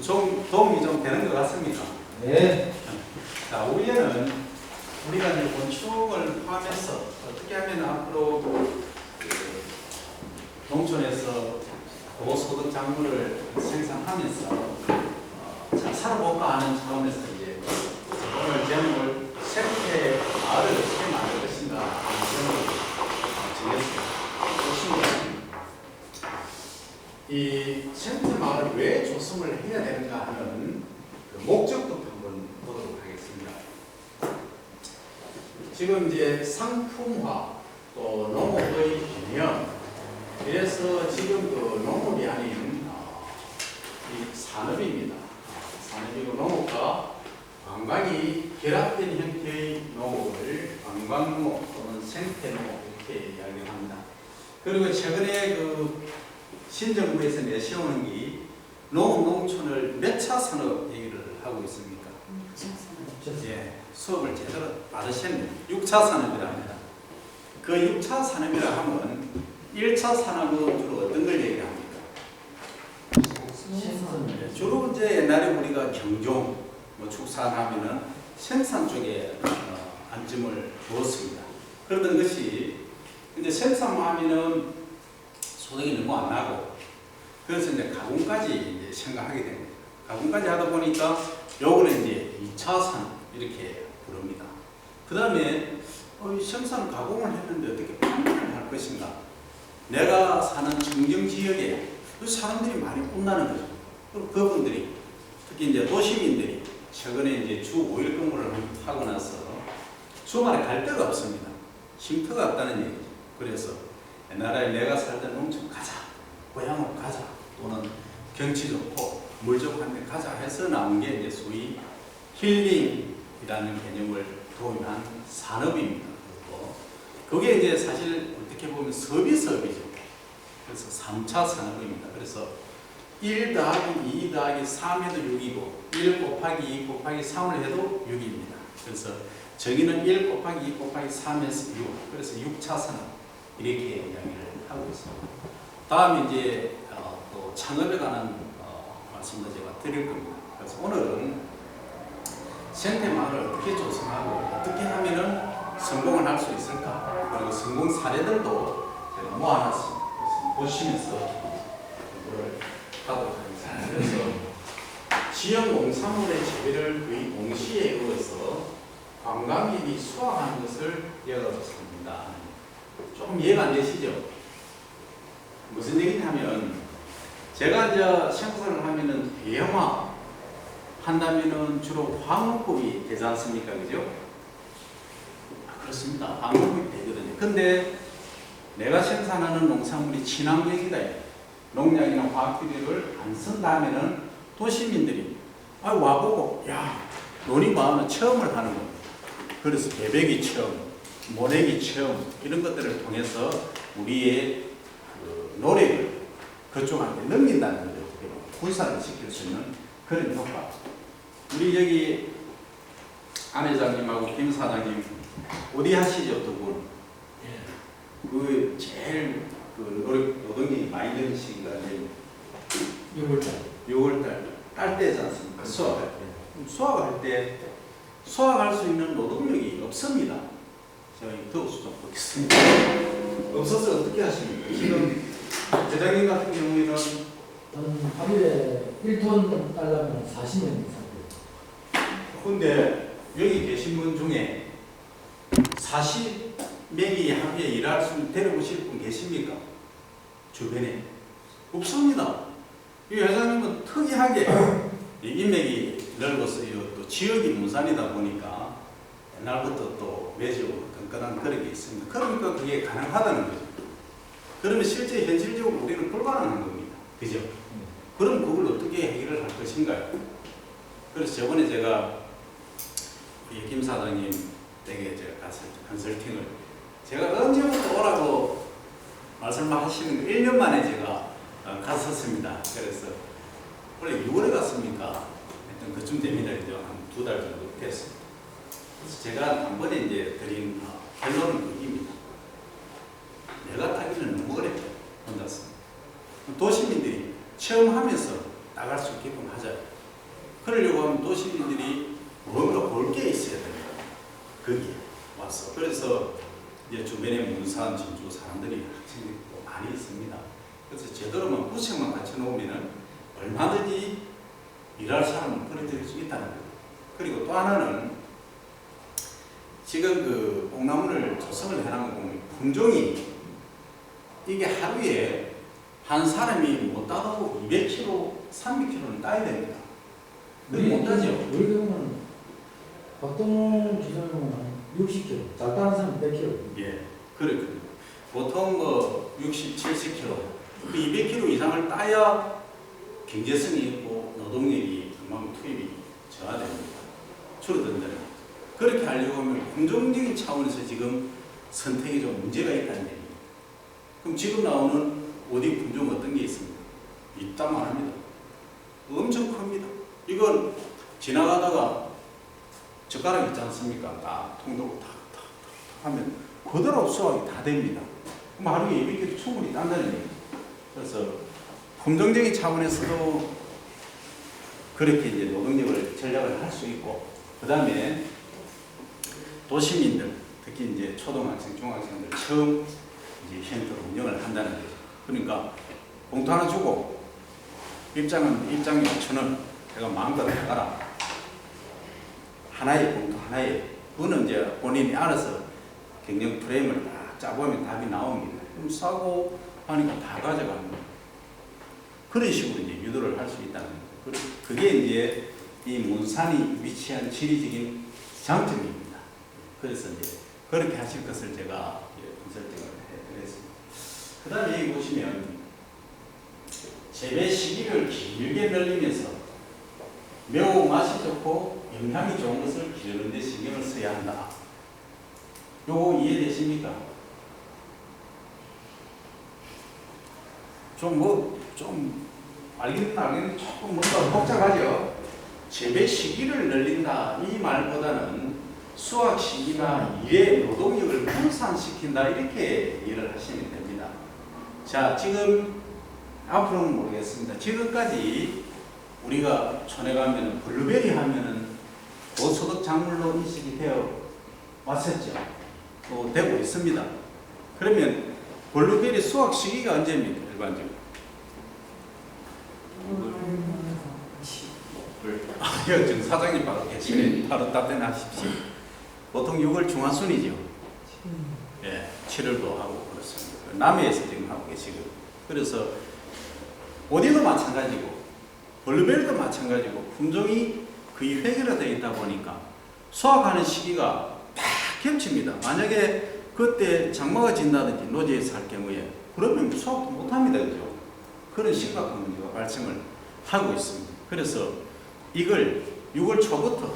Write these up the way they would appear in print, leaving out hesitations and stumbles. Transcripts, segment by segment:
도움이 좀 되는 것 같습니까? 네. 자, 우리는 우리가 이제 건축을 포함해서 어떻게 하면 앞으로 농촌에서 고소득 작물을 생산하면서 잘 살아볼까 하는 차원에서 이제 오늘 제목을 생태 마을을 어떻게 만들 것인가 하는 제목을 정했습니다. 이 생태 마을을 왜 조성을 해야 되는가 하는 그 목적부터 한번 보도록 하겠습니다. 지금 이제 상품화 또 농업의 개념, 그래서 지금 그 농업이 아닌 이 산업입니다. 산업이고 농업과 관광이 결합된 형태의 농업을 관광농업 또는 생태농업 이렇게 이야기를 합니다. 그리고 최근에 그 신정부에서 내세우는 게 농촌을 몇 차 산업 얘기를 하고 있습니까? 예, 수업을 제대로 받으셨네요. 6차 산업이라 합니다. 그 6차 산업이라 하면 1차 산업은 주로 어떤 걸 얘기합니까? 주로 이제 옛날에 우리가 경종, 뭐 축산하면은 생산 쪽에 안점을 두었습니다. 그러던 것이 이제 생산하면은 소득이 너무 안 나고, 그래서 이제 가공까지 이제 생각하게 됩니다. 가공까지 하다 보니까 요거는 이제 2차 산업 이렇게 부릅니다. 그 다음에 생산 가공을 했는데 어떻게 판매를 할 것인가? 내가 사는 청정 지역에 사람들이 많이 온다는 거죠. 그리고 그분들이 특히 이제 도시민들이 최근에 이제 주 5일 근무를 하고 나서 주말에 갈 데가 없습니다. 쉼터가 없다는 얘기죠. 그래서 옛날에 내가 살던 농촌 가자, 고향으로 가자, 또는 경치 좋고 물 좋고 한데 가자 해서 나온 게 이제 소위 힐링이라는 개념을 도입한 산업입니다. 그게 이제 사실 어떻게 보면 서비스업이죠. 그래서 3차 산업입니다. 그래서 1 더하기 2 더하기 3 해도 6이고 1 곱하기 2 곱하기 3을 해도 6입니다. 그래서 정의는 1 곱하기 2 곱하기 3에서 6, 그래서 6차 산업 이렇게 이야기를 하고 있습니다. 다음에 이제 또 창업에 관한 말씀도 제가 드릴 겁니다. 그래서 오늘은 생태마을을 어떻게 조성하고 어떻게 하면은 성공을 할 수 있을까? 그리고 성공 사례들도 제가 모아놨습니다. 그래서 보시면서 공부를 하도록 하겠습니다. 그래서 지역 농산물의 재배를 거의 동시에 이루어서 관광객이 수확하는 것을 이어가겠습니다. 조금 이해가 안 되시죠? 무슨 얘기냐면 제가 이제 생산을 하면은 대형화 한다면은 주로 화목급이 되지 않습니까? 그죠? 그렇습니다. 화목급이 되거든요. 근데 내가 생산하는 농산물이 친환경이다. 농약이나 화학비료를 안 쓴다면은 도시민들이 와보고 야, 논이 뭐하면 체험을 하는 겁니다. 그래서 배배기 체험, 모내기 체험 이런 것들을 통해서 우리의 그 노력을 그쪽한테 넘긴다는 거죠. 분산을 시킬 수 있는 그런 효과. 우리 여기 안 회장님하고 김 사장님 어디 하시죠, 두 분? 그 제일 그 노동이 많이 드는 시기가 6월달 딸 때지 않습니까? 수학할 때. 수학할 때 수학할 수 있는 노동력이 없습니다. 제가 더워서 좀 보겠습니다. 없어서 어떻게 하십니까? 지금 대장님 같은 경우에는 하루에 1톤 따려면 40년 이상. 근데 여기 계신 분 중에 40명이 하루에 일할 수 있는 데려오실 분 계십니까? 주변에? 없습니다. 이 회장님은 특이하게 인맥이 넓어서 또 지역이 문산이다 보니까 옛날부터 또 매주 끈끈한 그런 게 있습니다. 그러니까 그게 가능하다는 거죠. 그러면 실제 현실적으로 우리는 불가능한 겁니다. 그죠? 그럼 그걸 어떻게 해결을 할 것인가요? 그래서 저번에 제가 우리 김 사장님 댁에 제가 가서 컨설팅을 제가 언제부터 오라고 말씀하시는 거 1년 만에 제가 갔었습니다. 그래서 원래 6월에 갔습니까? 하여튼 그쯤 됩니다. 이제 한 2달 정도 됐습니다. 그래서 제가 단번에 이제 드린 결론은 그입니다. 내가 따기는 너무 어렵다. 혼자서. 도시민들이 체험하면서 나갈 수 있게끔 하자. 그러려고 하면 도시민들이 뭔가 볼 게 있어야 됩니다. 거기에 와서. 그래서 이제 주변에 문산, 진주 사람들이 학생들이 또 많이 있습니다. 그래서 제대로만 부책만 갖춰 놓으면은 얼마든지 일할 사람을 끌어들일 수 있다는 거예요. 그리고 또 하나는 지금 그 뽕나무를 조성을 해놓은 거 보면 품종이 이게 하루에 한 사람이 못 따도 200kg, 300kg는 따야 됩니다. 그게 못 따죠. 우리 경우는 박동원 기준으로는 60kg, 잘 따는 사람 100kg. 예, 그렇거든요. 보통 뭐 60, 70kg, 그 200kg 이상을 따야 경제성이 있고 노동력이 그만큼 투입이 저하됩니다. 줄어든다는 거죠. 그렇게 하려고 하면 긍정적인 차원에서 지금 선택에 좀 문제가 있다는 얘기입니다. 그럼 지금 나오는 어디 품종 어떤 게 있습니까? 있다 말합니다. 엄청 큽니다. 이건 지나가다가 젓가락 있지 않습니까? 딱 통도고 탁탁탁 하면 그대로 수확이 다 됩니다. 그럼 하루에 200kg 충분히 딴다는 얘기입니다. 그래서 품종적인 차원에서도 그렇게 이제 노동력을 전략을 할 수 있고, 그 다음에 도시민들, 특히 이제 초등학생, 중학생들 처음 이제 쉼터로 운영을 한다는 거죠. 그러니까 봉투 하나 주고 입장이 5,000원, 내가 마음껏 나가라. 하나의 봉투 하나에, 그거는 이제 본인이 알아서 경영 프레임을 딱 짜보면 답이 나옵니다. 그럼 싸고 하니까 다 가져갑니다. 그런 식으로 이제 유도를 할 수 있다는 거죠. 그게 이제 이 문산이 위치한 지리적인 장점입니다. 그래서 이제 그렇게 하실 것을 제가 컨설팅을 해드렸습니다. 그 다음에 여기 보시면 재배 시기를 길게 늘리면서 매우 맛이 좋고 영양이 좋은 것을 기르는 데 신경을 써야 한다. 요거 이해되십니까? 좀 알겠는데 조금 뭔가 복잡하죠? 재배 시기를 늘린다 이 말보다는 수확 시기나 일의 노동력을 분산시킨다 이렇게 이해를 하시면 됩니다. 자, 지금 앞으로는 모르겠습니다. 지금까지 우리가 촌에 가면 블루베리 하면은 고소득 작물로 인식이 되어 왔었죠. 또 되고 있습니다. 그러면 블루베리 수확 시기가 언제입니까? 일반적으로. 지금 사장님 바로 계시네. 바로 답변하십시오. 보통 6월 중하순이죠. 예, 7월도 하고 그렇습니다. 남해에서 지금 하고 계시고. 그래서 어디도 마찬가지고 블루베리도 마찬가지고 품종이 거의 획일화되어 있다 보니까 수확하는 시기가 딱 겹칩니다. 만약에 그때 장마가 진다든지 노지에서 할 경우에 그러면 수확도 못합니다. 그죠? 그런 심각한 문제가 발생을 하고 있습니다. 그래서 이걸 6월 초부터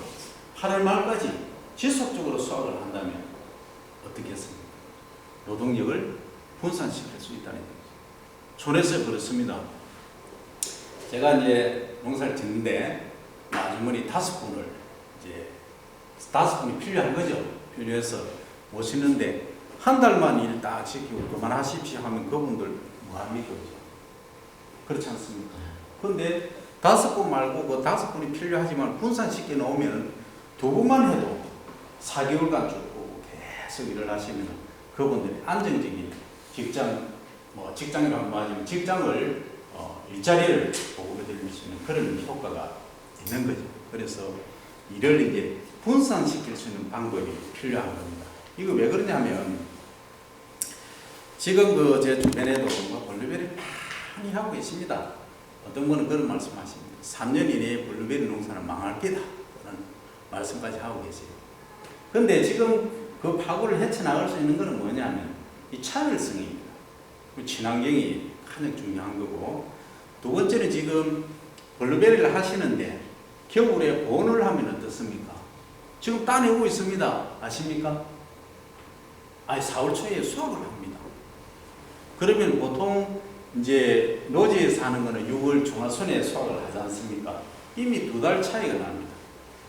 8월 말까지 지속적으로 수확을 한다면 어떻겠습니까? 노동력을 분산시킬 수 있다는 거죠. 촌에서 그렇습니다. 제가 이제 농사를 짓는데 아주머니 5분을 이제 5분이 필요한 거죠. 필요해서 모시는데 한 달만 일 딱 지키고 그만하십시오 하면 그분들 뭐합니까? 그렇지 않습니까? 그런데 5분 말고 그 5분이 필요하지만 분산시켜 놓으면 2분만 해도 4개월간 쭉 계속 일을 하시면 그분들이 안정적인 직장이라고 말하자면 직장을 일자리를 보호해 드릴 수 있는 그런 효과가 있는 거죠. 그래서 이를 이제 분산시킬 수 있는 방법이 필요한 겁니다. 이거 왜 그러냐면 지금 제 주변에도 블루베리 많이 하고 계십니다. 어떤 분은 그런 말씀하십니다. 3년 이내에 블루베리 농사는 망할 게다. 그런 말씀까지 하고 계세요. 그런데 지금 그 파고를 헤쳐나갈 수 있는 것은 뭐냐면 이 차별성입니다. 친환경이 가장 중요한 거고, 두 번째는 지금 블루베리를 하시는데 겨울에 보온을 하면 어떻습니까? 지금 따내고 있습니다. 아십니까? 4월 초에 수확을 합니다. 그러면 보통 이제 노지에서 하는 거는 6월 중하순에 수확을 하지 않습니까? 이미 2달 차이가 납니다.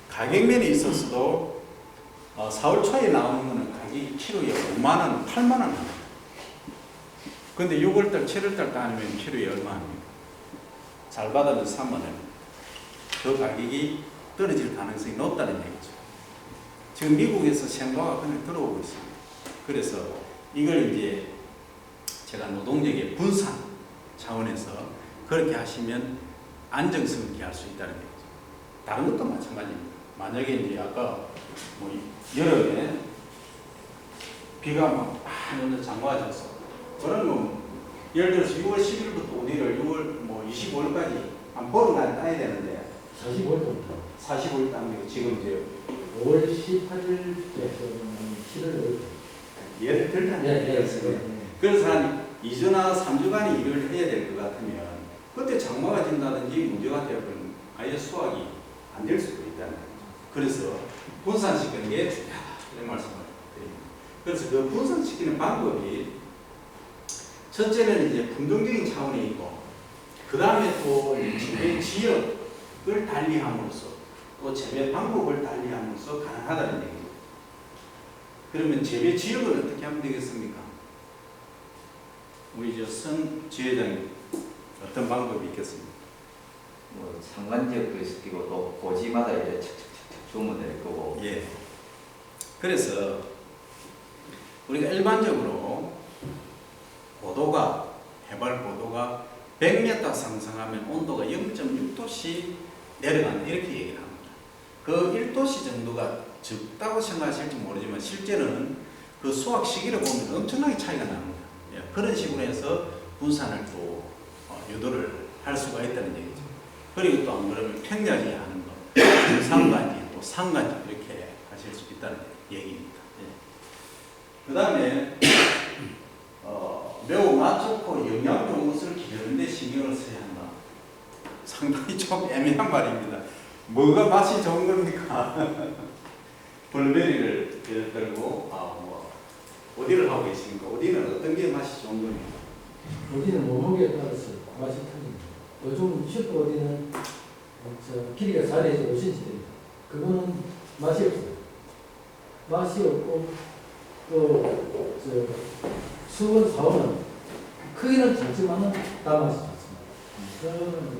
가격면에 있어서도 4월 초에 나오는 거는 가격이 키로에 5만원, 8만원 합니다. 근데 6월달, 7월달 따면 키로에 얼마 합니까? 잘 받으면 3만원. 더 가격이 떨어질 가능성이 높다는 얘기죠. 지금 미국에서 생과가 그냥 들어오고 있습니다. 그래서 이걸 이제 제가 노동력의 분산 차원에서 그렇게 하시면 안정성 있게 할 수 있다는 얘기죠. 다른 것도 마찬가지입니다. 만약에 이제 아까 뭐 여름에 비가 막 많이 장마져서 그러면 예를 들어서 6월 10일부터 어디를 6월 뭐 25일까지 한 보름간 따야 되는데 45일부터 45일 따면 지금 이제 5월 18일부터 7월 예를 들자면 그래서 한 2주나 3주간 일을 해야 될 것 같으면 그때 장마가 진다든지 문제가 되어버리면 아예 수확이 안 될 수도 있다는 거죠. 그래서 분산시키는 게 중요하다 이런 말씀을 드립니다. 그래서 그 분산시키는 방법이 첫째는 이제 긍정적인 차원이 있고 그 다음에 또 재배 지역을 달리함으로써 또 재배 방법을 달리함으로써 가능하다는 얘기죠. 그러면 재배 지역을 어떻게 하면 되겠습니까? 우리 선 지회장님 어떤 방법이 있겠습니까? 뭐 상관지역도 있고 또 고지마다 이제 착착착착 주면 될 거고. 예. 그래서 우리가 일반적으로 고도가 해발 고도가 100m 상승하면 온도가 0.6도씩 내려간다 이렇게 얘기를 합니다. 그 1도씨 정도가 적다고 생각하실지 모르지만 실제는 그 수확 시기를 보면 엄청나게 차이가 납니다. 예. 그런 식으로 해서 분산을 또 유도를 할 수가 있다는 얘기죠. 그리고 또 안 그러면 평야지에 하는 거, 중산간지 또 산간지 이렇게 하실 수 있다는 얘기입니다. 예. 그 다음에 매우 맛 좋고 영양 좋은 것을 기르는 데 신경을 써야 한다. 상당히 좀 애매한 말입니다. 뭐가 맛이 좋은 겁니까? 블루베리를 예를 들고 뭐 어디를 하고 계십니까? 어디는 어떤 게 맛이 좋은 겁니까? 어디는 몸무게에 따라서 맛이 틀립니다. 요즘 슈퍼 어디는 길이가 4에서 5cm 됩니다. 그거는 맛이 없어요. 맛이 없고 또 수원 4호는 크기는 작지만은 다 맛이 좋습니다. 그거는